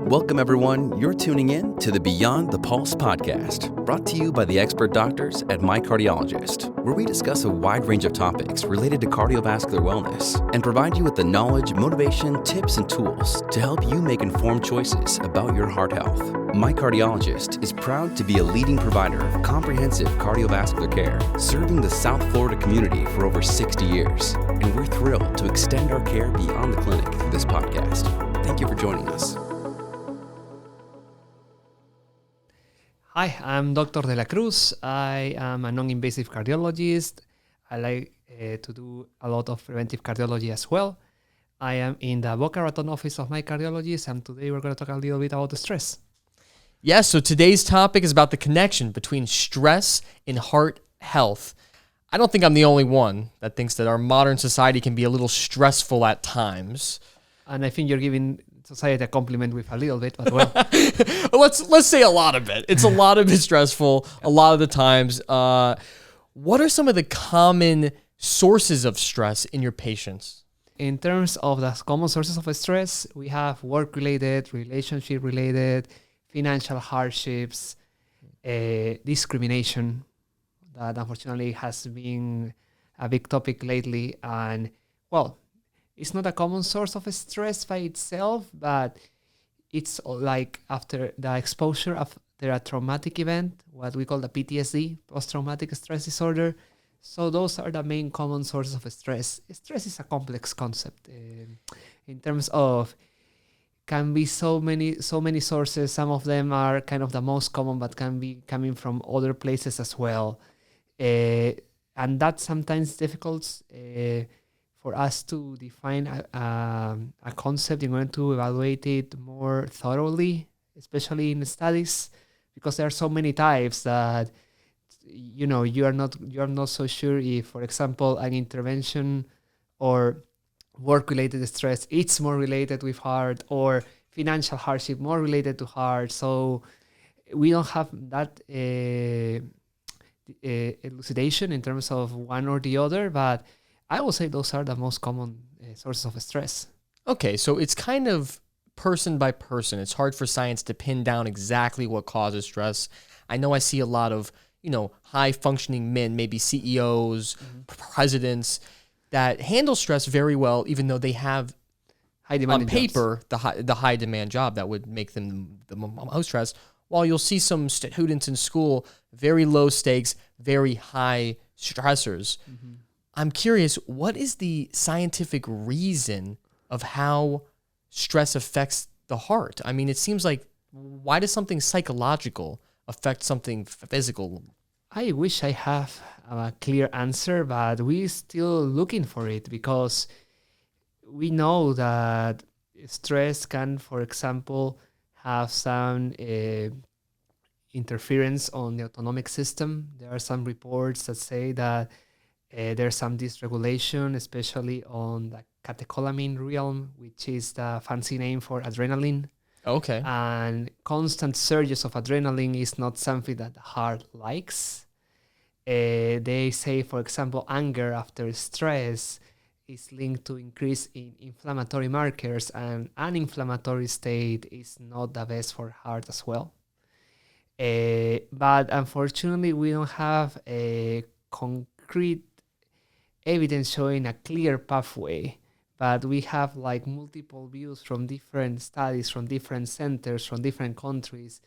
Welcome, everyone. You're tuning in to the Beyond the Pulse podcast, brought to you by the expert doctors at My Cardiologist, where we discuss a wide range of topics related to cardiovascular wellness and provide you with the knowledge, motivation, tips, and tools to help you make informed choices about your heart health. My Cardiologist is proud to be a leading provider of comprehensive cardiovascular care, serving the South Florida community for over 60 years. And we're thrilled to extend our care beyond the clinic through this podcast. Thank you for joining us. Hi, I'm Dr. De La Cruz. I am a non-invasive cardiologist. I like to do a lot of preventive cardiology as well. I am in the Boca Raton office of My Cardiologist, and today we're going to talk a little bit about the stress. Yes, so today's topic is about the connection between stress and heart health. I don't think I'm the only one that thinks that our modern society can be a little stressful at times. And I think you're giving society a compliment with a little bit, but well. let's say a lot of it. It's a lot of it stressful a lot of the times. What are some of the common sources of stress in your patients? In terms of the common sources of stress, we have work-related, relationship-related, financial hardships, discrimination, that unfortunately has been a big topic lately. And, well, it's not a common source of stress by itself, but it's like after the exposure after a traumatic event, what we call the PTSD, post-traumatic stress disorder. So those are the main common sources of stress. Stress is a complex concept in terms of can be so many sources. Some of them are kind of the most common, but can be coming from other places as well. And that's sometimes difficult for us to define a concept in order to evaluate it more thoroughly, especially in studies, because there are so many types that you are not so sure if, for example, an intervention or work-related stress it's more related with heart, or financial hardship more related to heart. So we don't have that elucidation in terms of one or the other, but I will say those are the most common sources of stress. Okay, so it's kind of person by person. It's hard for science to pin down exactly what causes stress. I know I see a lot of, high-functioning men, maybe CEOs, presidents, that handle stress very well, even though they have, on paper, the high-demand job that would make them the most stressed, while you'll see some students in school, very low stakes, very high stressors. Mm-hmm. I'm curious, what is the scientific reason of how stress affects the heart? I mean, it seems like, why does something psychological affect something physical? I wish I have a clear answer, but we're still looking for it, because we know that stress can, for example, have some interference on the autonomic system. There are some reports that say that there's some dysregulation, especially on the catecholamine realm, which is the fancy name for adrenaline. Okay. And constant surges of adrenaline is not something that the heart likes. They say, for example, anger after stress is linked to increase in inflammatory markers, and an inflammatory state is not the best for heart as well. But unfortunately, we don't have a concrete evidence showing a clear pathway, but we have like multiple views from different studies, from different centers, from different countries,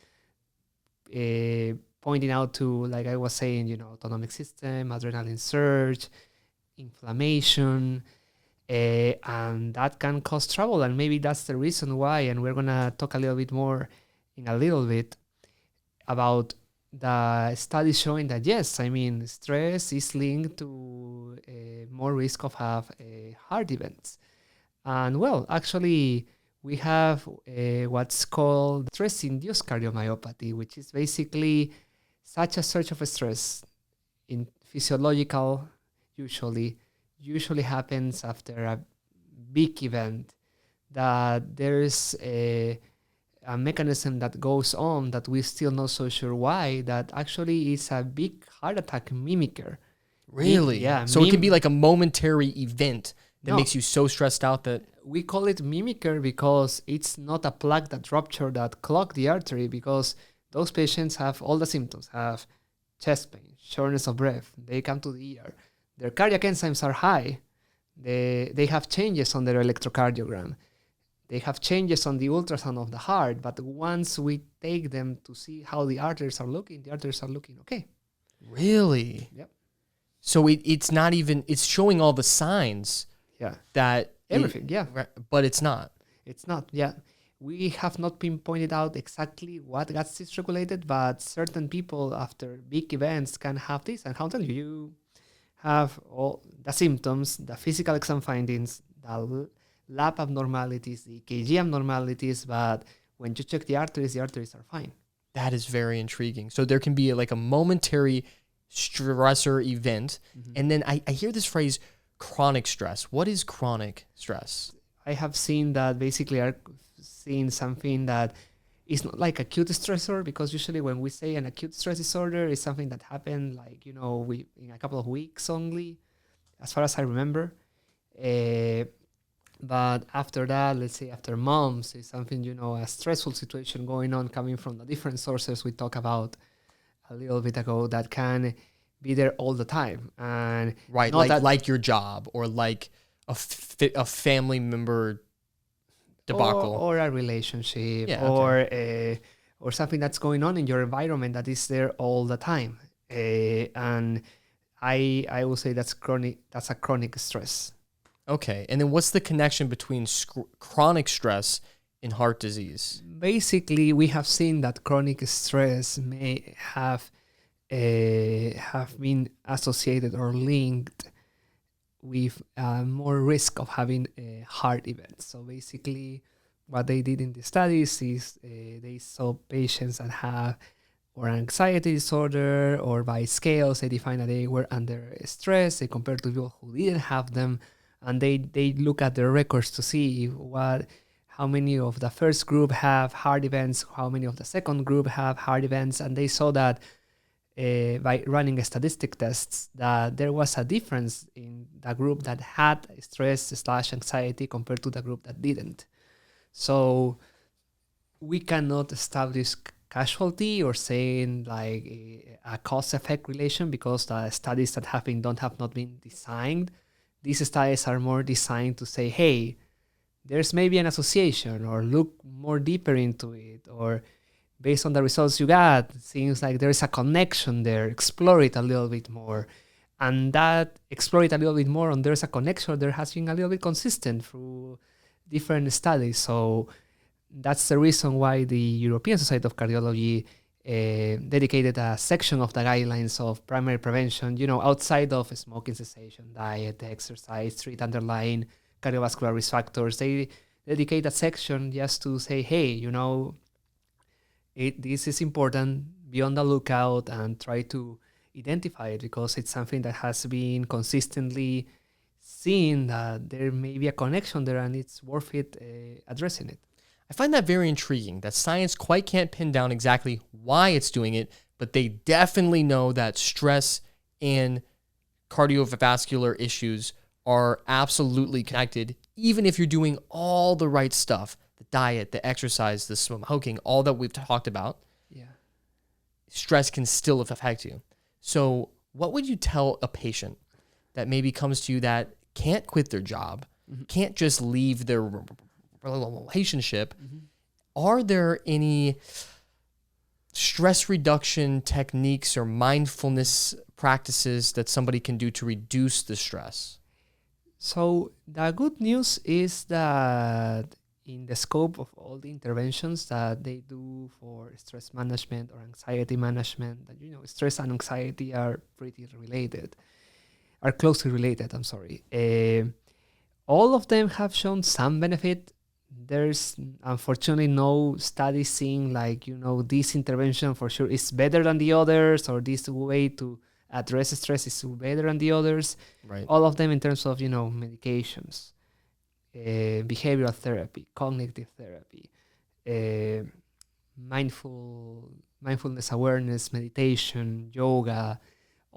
pointing out to, like I was saying, autonomic system, adrenaline surge, inflammation, and that can cause trouble. And maybe that's the reason why, and we're going to talk a little bit more in a little bit about the studies showing that, yes, stress is linked to more risk of have heart events. And well, actually, we have what's called stress-induced cardiomyopathy, which is basically such a surge of stress in physiological, usually happens after a big event, that there's a mechanism that goes on that we're still not so sure why, that actually is a big heart attack mimicker. Really? Yeah. So it can be like a momentary event that makes you so stressed out that... we call it mimicker because it's not a plaque that ruptured that clogged the artery, because those patients have all the symptoms, have chest pain, shortness of breath. They come to the ER. Their cardiac enzymes are high. They have changes on their electrocardiogram. They have changes on the ultrasound of the heart. But once we take them to see how the arteries are looking okay. Really? Yep. So it's not even, it's showing all the signs Yeah. that... Everything, yeah. But it's not. It's not, yeah. We have not pinpointed out exactly what gets dysregulated, but certain people after big events can have this. And I'll tell you, you have all the symptoms, the physical exam findings, the lab abnormalities, the EKG abnormalities, but when you check the arteries are fine. That is very intriguing. So there can be like a momentary stressor event. And then I hear this phrase, chronic stress. What is chronic stress? I have seen that basically are seeing something that is not like acute stressor, because usually when we say an acute stress disorder, it's something that happened like, in a couple of weeks only, as far as I remember. But after that, let's say after months, it's something, a stressful situation going on coming from the different sources we talked about a little bit ago that can be there all the time. And right, like your job, or like a family member debacle, or a relationship, Yeah, or something that's going on in your environment that is there all the time. And I will say that's a chronic stress. Okay, and then what's the connection between chronic stress and heart disease? Basically, we have seen that chronic stress may have been associated or linked with more risk of having heart events. So basically, what they did in the studies is they saw patients that have or anxiety disorder, or by scales, they defined that they were under stress. They compared to people who didn't have them, and they look at their records to see how many of the first group have heart events, how many of the second group have heart events, and they saw that by running statistic tests, that there was a difference in the group that had stress/anxiety compared to the group that didn't. So we cannot establish casualty or saying like a cause-effect relation, because the studies that have been done have not been designed. These studies are more designed to say, hey, there's maybe an association, or look more deeper into it, or based on the results you got, it seems like there's a connection there. Explore it a little bit more. And that explore it a little bit more, and there's a connection there has been a little bit consistent through different studies. So that's the reason why the European Society of Cardiology dedicated a section of the guidelines of primary prevention, outside of smoking cessation, diet, exercise, treat underlying cardiovascular risk factors. They dedicate a section just to say, hey, this is important, be on the lookout and try to identify it, because it's something that has been consistently seen that there may be a connection there, and it's worth it addressing it. I find that very intriguing, that science quite can't pin down exactly why it's doing it, but they definitely know that stress and cardiovascular issues are absolutely connected, even if you're doing all the right stuff, the diet, the exercise, the smoking, all that we've talked about. Yeah. Stress can still affect you. So what would you tell a patient that maybe comes to you that can't quit their job, can't just leave their relationship? Are there any stress reduction techniques or mindfulness practices that somebody can do to reduce the stress? So the good news is that in the scope of all the interventions that they do for stress management or anxiety management, that stress and anxiety are closely related, I'm sorry. All of them have shown some benefit. There's unfortunately no study saying like, this intervention for sure is better than the others, or this way to address stress is better than the others. Right. All of them in terms of, medications, behavioral therapy, cognitive therapy, mindfulness awareness, meditation, yoga,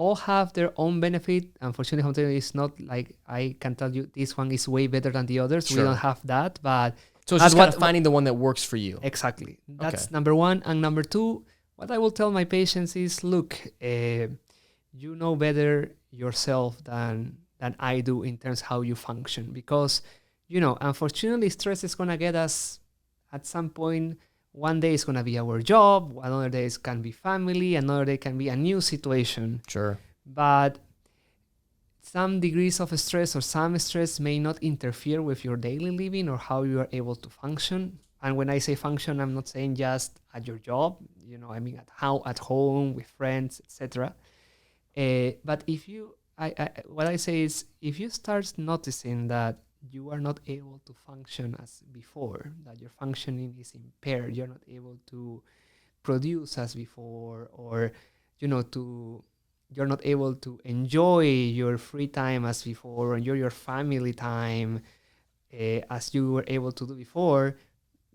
all have their own benefit. Unfortunately, it's not like I can tell you this one is way better than the others. Sure. We don't have that, but So it's just kind of finding the one that works for you. exactly. That's number one. And number two, what I will tell my patients is, look, you know better yourself than I do in terms of how you function, because, unfortunately, stress is going to get us at some point. One day it's going to be our job, another day it can be family, another day can be a new situation. Sure. But some degrees of stress or some stress may not interfere with your daily living or how you are able to function. And when I say function, I'm not saying just at your job, I mean at home, with friends, etc. But if you, what I say is, if you start noticing that you are not able to function as before, that your functioning is impaired, you're not able to produce as before, or you're not able to enjoy your free time as before, or enjoy your family time as you were able to do before,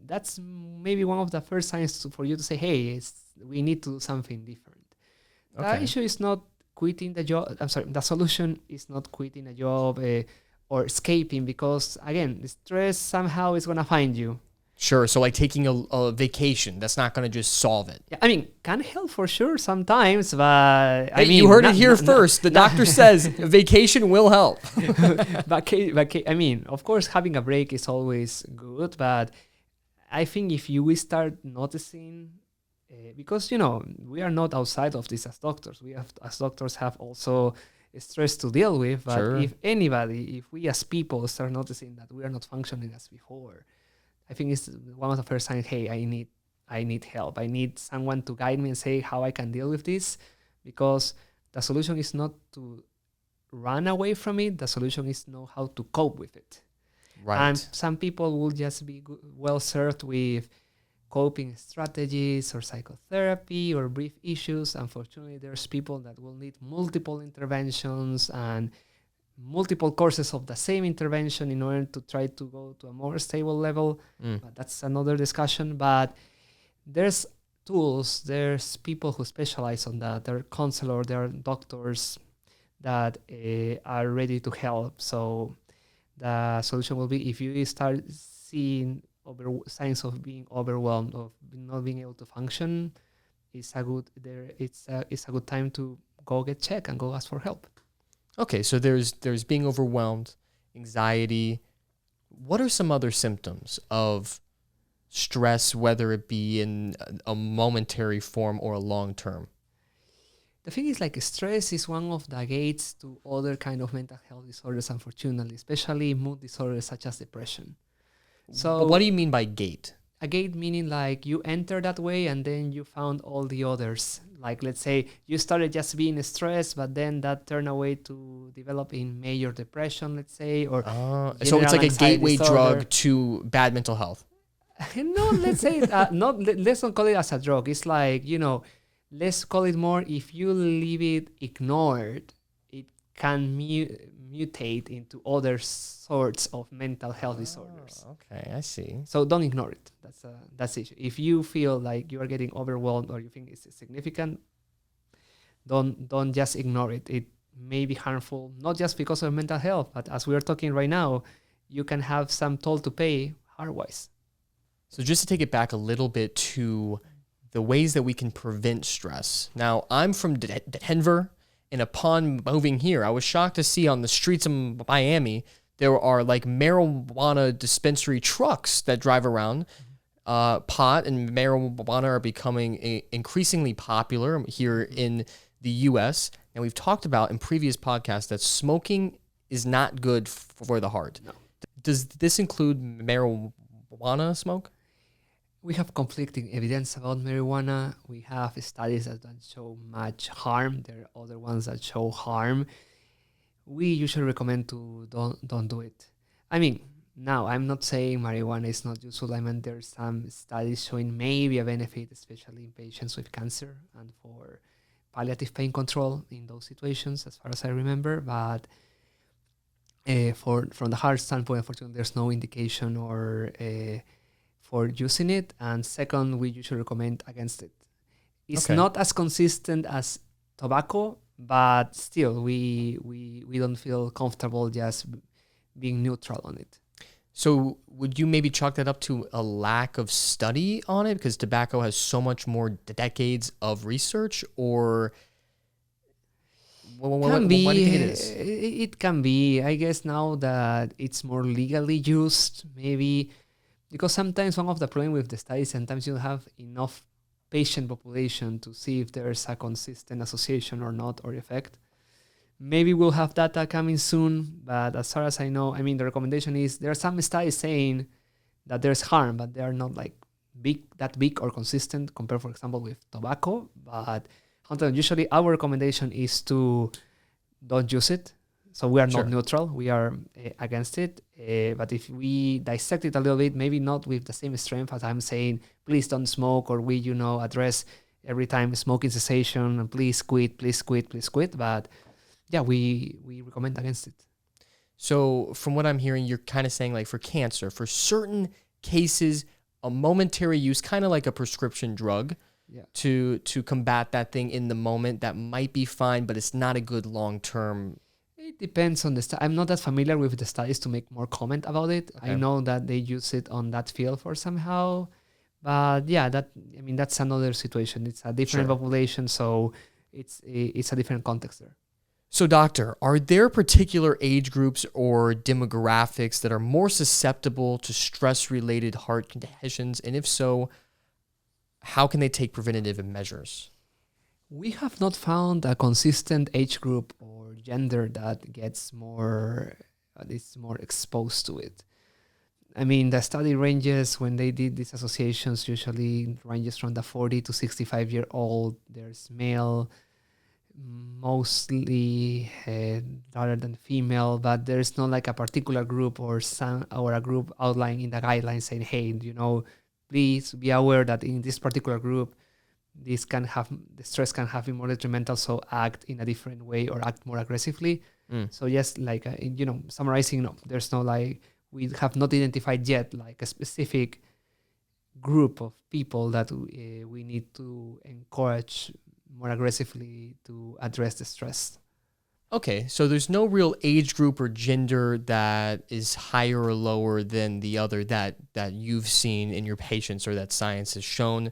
that's maybe one of the first signs for you to say, hey, we need to do something different. The issue is not quitting the job. The solution is not quitting a job or escaping, because again, the stress somehow is going to find you. Sure. So like taking a vacation, that's not going to just solve it. Yeah, I mean, can help for sure sometimes, but hey, you heard it here first. The doctor says vacation will help. But I mean, of course, having a break is always good, but I think if you will start noticing, because we are not outside of this as doctors. We have, as doctors, have also stress to deal with. But sure. if we as people start noticing that we are not functioning as before, I think it's one of the first signs, hey, I need help. I need someone to guide me and say how I can deal with this, because the solution is not to run away from it. The solution is know how to cope with it. Right. And some people will just be well served with coping strategies or psychotherapy or brief issues. Unfortunately, there's people that will need multiple interventions and multiple courses of the same intervention in order to try to go to a more stable level. But that's another discussion. But there's tools, there's people who specialize on that. There are counselors, there are doctors that are ready to help. So the solution will be, if you start seeing signs of being overwhelmed, of not being able to function, it's a good time to go get checked and go ask for help. Okay, so there's being overwhelmed, anxiety. What are some other symptoms of stress, whether it be in a momentary form or a long term? The thing is, like, stress is one of the gates to other kind of mental health disorders, unfortunately, especially mood disorders such as depression. So, but what do you mean by gate? A gate meaning like you enter that way and then you found all the others. Like, let's say you started just being stressed, but then that turned away to develop in major depression, let's say, or so it's like a gateway disorder. Drug to bad mental health. No, let's say let's not call it as a drug. It's like, let's call it more, if you leave it ignored, it can mutate into other sorts of mental health disorders. Okay, I see. So don't ignore it. That's the issue. If you feel like you are getting overwhelmed or you think it's significant, don't just ignore it. It may be harmful, not just because of mental health, but as we are talking right now, you can have some toll to pay heart-wise. So just to take it back a little bit to the ways that we can prevent stress. Now, I'm from Denver, and upon moving here, I was shocked to see on the streets of Miami, there are like marijuana dispensary trucks that drive around. Pot and marijuana are becoming increasingly popular here in the U.S. And we've talked about in previous podcasts that smoking is not good for the heart. No. Does this include marijuana smoke? We have conflicting evidence about marijuana. We have studies that don't show much harm. There are other ones that show harm. We usually recommend to don't do it. I mean, now I'm not saying marijuana is not useful. I mean, there's some studies showing maybe a benefit, especially in patients with cancer and for palliative pain control in those situations, as far as I remember. But from the heart standpoint, unfortunately, there's no indication or for using it. And second, we usually recommend against it. It's not as consistent as tobacco, but still we don't feel comfortable just being neutral on it. So would you maybe chalk that up to a lack of study on it because tobacco has so much more decades of research, or why do you think it is? It can be. I guess now that it's more legally used, maybe because sometimes one of the problem with the studies, sometimes you don't have enough patient population to see if there's a consistent association or not, or effect. Maybe we'll have data coming soon, but as far as I know, I mean, the recommendation is there are some studies saying that there's harm, but they are not like that big or consistent compared, for example, with tobacco. But usually our recommendation is to don't use it. So we are not neutral. We are against it. But if we dissect it a little bit, maybe not with the same strength as I'm saying, please don't smoke, or we, address every time smoking cessation, and please quit, please quit, please quit. But yeah, we recommend against it. So from what I'm hearing, you're kind of saying like for cancer, for certain cases, a momentary use, kind of like a prescription drug, to combat that thing in the moment, that might be fine, but it's not a good long-term. It depends on the study. I'm not that familiar with the studies to make more comment about it. Okay. I know that they use it on that field for somehow, but yeah, that's another situation. It's a different population, so it's a different context there. So, doctor, are there particular age groups or demographics that are more susceptible to stress-related heart conditions? And if so, how can they take preventative measures? We have not found a consistent age group or gender that gets is more exposed to it. I mean, the study ranges, when they did these associations, usually ranges from the 40 to 65-year-old. There's male, mostly rather than female, but there's not like a particular group or a group outlined in the guidelines saying, hey, please be aware that in this particular group, the stress can have been more detrimental, so act in a different way or act more aggressively. So just like, summarizing, no, there's no we have not identified yet like a specific group of people that we need to encourage more aggressively to address the stress. Okay, so there's no real age group or gender that is higher or lower than the other that you've seen in your patients or that science has shown.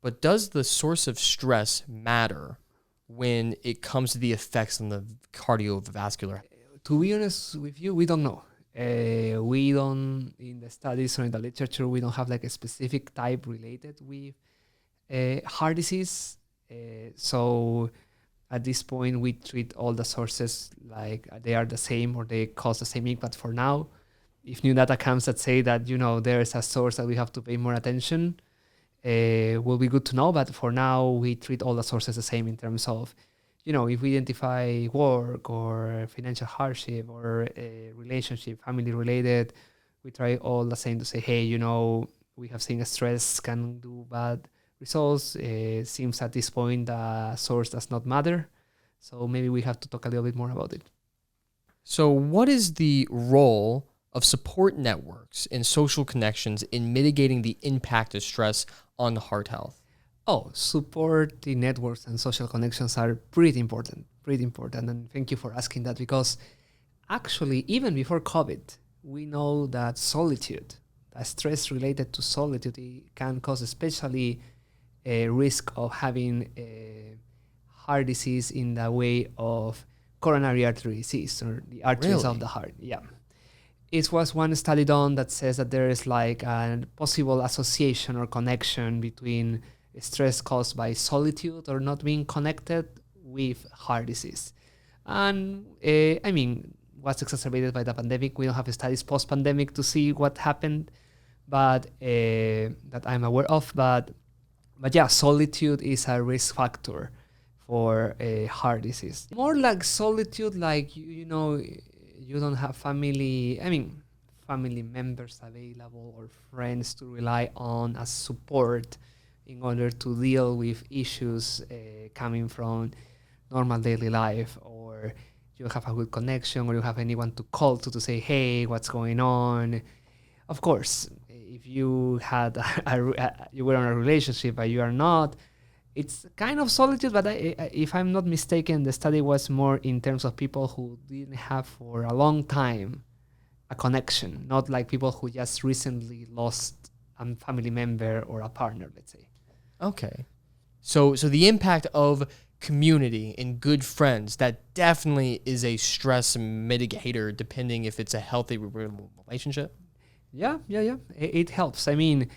But does the source of stress matter when it comes to the effects on the cardiovascular? To be honest with you, we don't know. We don't, in the studies or in the literature, we don't have like a specific type related with heart disease. So at this point, we treat all the sources like they are the same or they cause the same impact for now. If new data comes that say that, there is a source that we have to pay more attention, will be good to know. But for now, we treat all the sources the same in terms of, if we identify work or financial hardship or a relationship, family related, we try all the same to say, hey, we have seen stress can do bad results. Seems at this point the source does not matter. So maybe we have to talk a little bit more about it. So what is the role of support networks and social connections in mitigating the impact of stress on the heart health? Support the networks and social connections are pretty important. And thank you for asking that, because actually, even before COVID, we know that solitude, stress related to solitude, can cause especially a risk of having a heart disease in the way of coronary artery disease, or the arteries of the heart. Yeah. It was one study done that says that there is like a possible association or connection between stress caused by solitude or not being connected with heart disease. And was exacerbated by the pandemic. We don't have studies post-pandemic to see what happened, but that I'm aware of. But yeah, solitude is a risk factor for a heart disease. More like solitude, like, you don't have family members available or friends to rely on as support in order to deal with issues coming from normal daily life, or you have a good connection, or you have anyone to call to say, hey, what's going on? Of course, if you had you were in a relationship but you are not, it's kind of solitude, but if I'm not mistaken, the study was more in terms of people who didn't have for a long time a connection, not like people who just recently lost a family member or a partner, let's say. Okay. So the impact of community and good friends, that definitely is a stress mitigator, depending if it's a healthy relationship. Yeah. It helps. I mean,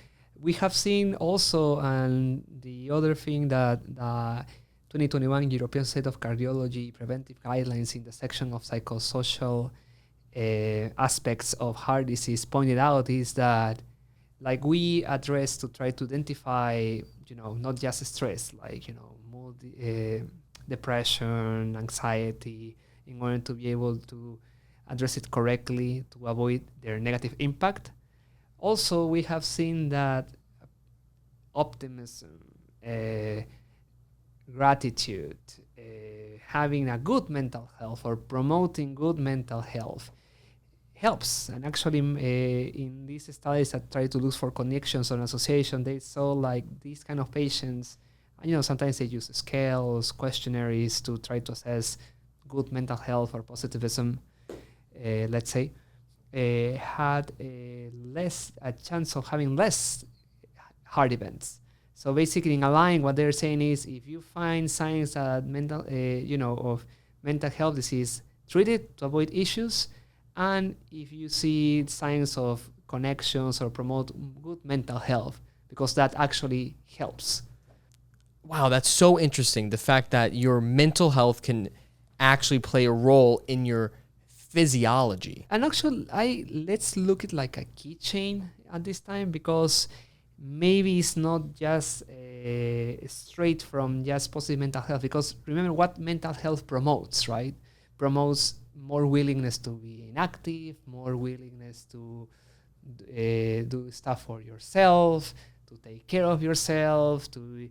we have seen also, and the other thing that the 2021 European State of Cardiology preventive guidelines in the section of psychosocial aspects of heart disease pointed out is that, like, we address to try to identify, not just stress, like, mood, depression, anxiety, in order to be able to address it correctly to avoid their negative impact. Also, we have seen that optimism, gratitude, having a good mental health or promoting good mental health helps. And actually, in these studies that try to look for connections or association, they saw like these kind of patients, sometimes they use scales, questionnaires to try to assess good mental health or positivism, let's say, had a chance of having less heart events. So basically, in a line, what they're saying is, if you find signs that of mental health disease, treat it to avoid issues. And if you see signs of connections or promote good mental health, because that actually helps. Wow, that's so interesting. The fact that your mental health can actually play a role in your physiology. And actually, let's look at like a keychain at this time, because maybe it's not just straight from just positive mental health. Because remember what mental health promotes, right? Promotes more willingness to be inactive, more willingness to do stuff for yourself, to take care of yourself, to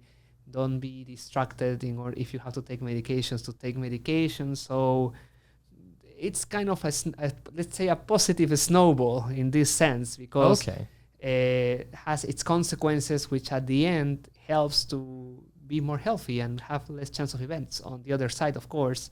don't be distracted or if you have to take medications, to take medications. So it's kind of let's say a positive snowball in this sense, because has its consequences, which at the end helps to be more healthy and have less chance of events. On the other side, of course,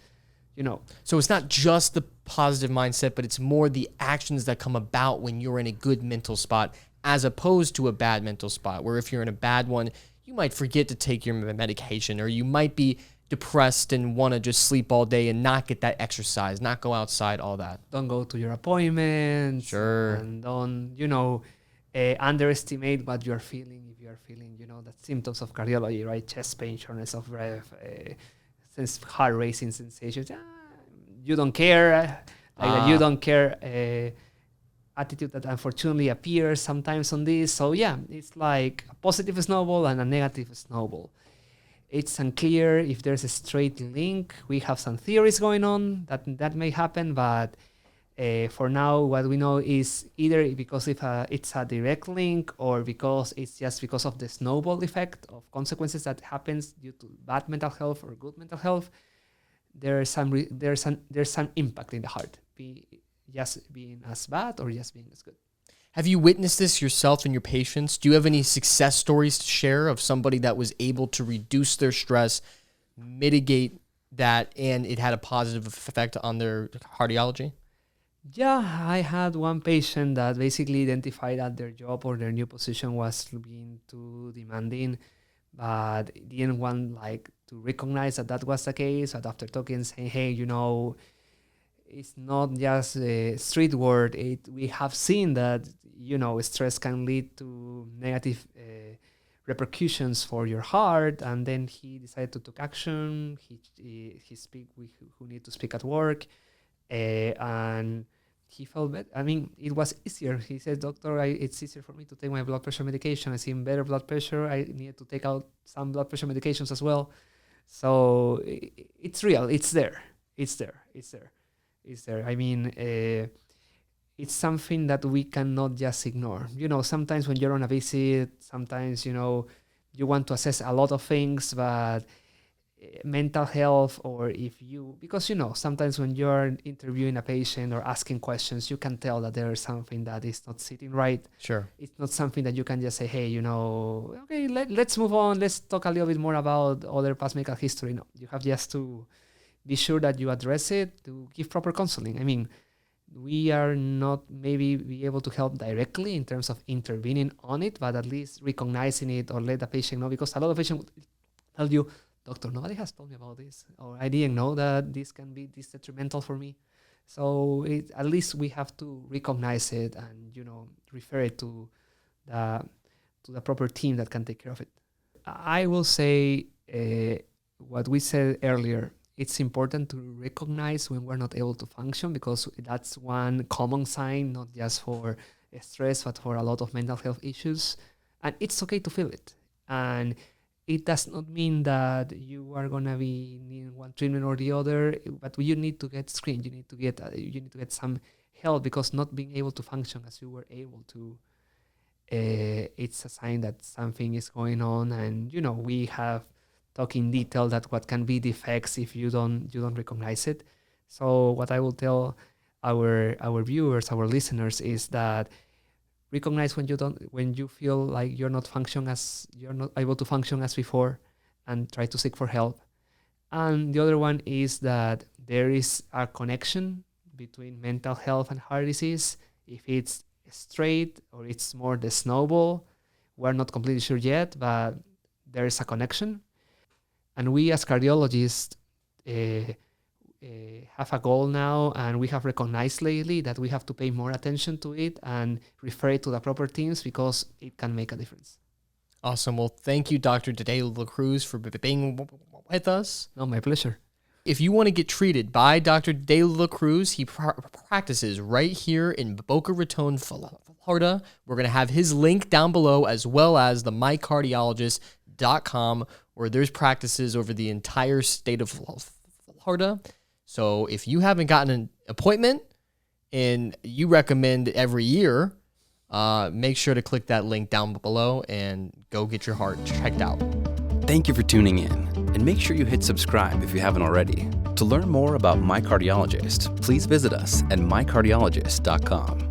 So it's not just the positive mindset, but it's more the actions that come about when you're in a good mental spot, as opposed to a bad mental spot, where if you're in a bad one, you might forget to take your medication, or you might be depressed and want to just sleep all day and not get that exercise, not go outside, all that. Don't go to your appointments. Sure. And don't, underestimate what you're feeling. If you're feeling, the symptoms of cardiology, right? Chest pain, shortness of breath, heart racing sensations. You don't care. You don't care attitude that unfortunately appears sometimes on this. So yeah, it's like a positive snowball and a negative snowball. It's unclear if there's a straight link. We have some theories going on that may happen, but for now, what we know is either because it's a direct link, or because it's just because of the snowball effect of consequences that happens due to bad mental health or good mental health. There's some impact in the heart, just being as bad or just being as good. Have you witnessed this yourself in your patients? Do you have any success stories to share of somebody that was able to reduce their stress, mitigate that, and it had a positive effect on their cardiology? Yeah, I had one patient that basically identified that their job or their new position was being too demanding, but didn't want to recognize that was the case. But after talking, saying, hey, it's not just a street word. We have seen that, stress can lead to negative repercussions for your heart. And then he decided to take action. He speak with who need to speak at work, and he felt better. I mean, it was easier. He said, doctor, it's easier for me to take my blood pressure medication. I see better blood pressure. I needed to take out some blood pressure medications as well. So it's real. It's there. I mean, it's something that we cannot just ignore. Sometimes when you're on a visit, sometimes, you want to assess a lot of things, but mental health, or if you, because sometimes when you're interviewing a patient or asking questions, you can tell that there is something that is not sitting right. Sure. It's not something that you can just say, hey, okay, let's move on. Let's talk a little bit more about other past medical history. No, you have just to be sure that you address it, to give proper counseling. I mean, we are not maybe be able to help directly in terms of intervening on it, but at least recognizing it or let the patient know, because a lot of patients will tell you, doctor, nobody has told me about this, or I didn't know that this can be this detrimental for me. So at least we have to recognize it and refer it to the proper team that can take care of it. I will say what we said earlier. It's important to recognize when we're not able to function, because that's one common sign, not just for stress, but for a lot of mental health issues. And it's okay to feel it. And it does not mean that you are going to be needing one treatment or the other, but you need to get screened. You need to get some help, because not being able to function as you were able to, it's a sign that something is going on. And, we have talk in detail that what can be the effects if you don't recognize it. So what I will tell our viewers, our listeners, is that recognize when you feel like you're not able to function as before, and try to seek for help. And the other one is that there is a connection between mental health and heart disease. If it's straight or it's more the snowball, we're not completely sure yet, but there is a connection. And we as cardiologists have a goal now, and we have recognized lately that we have to pay more attention to it and refer it to the proper teams, because it can make a difference. Awesome. Well, thank you, Dr. De La Cruz, for being with us. No, my pleasure. If you want to get treated by Dr. De La Cruz, he practices right here in Boca Raton, Florida. We're going to have his link down below, as well as the mycardiologist.com, where there's practices over the entire state of Florida. So if you haven't gotten an appointment and you recommend every year, make sure to click that link down below and go get your heart checked out. Thank you for tuning in, and make sure you hit subscribe if you haven't already. To learn more about My Cardiologist, please visit us at mycardiologist.com.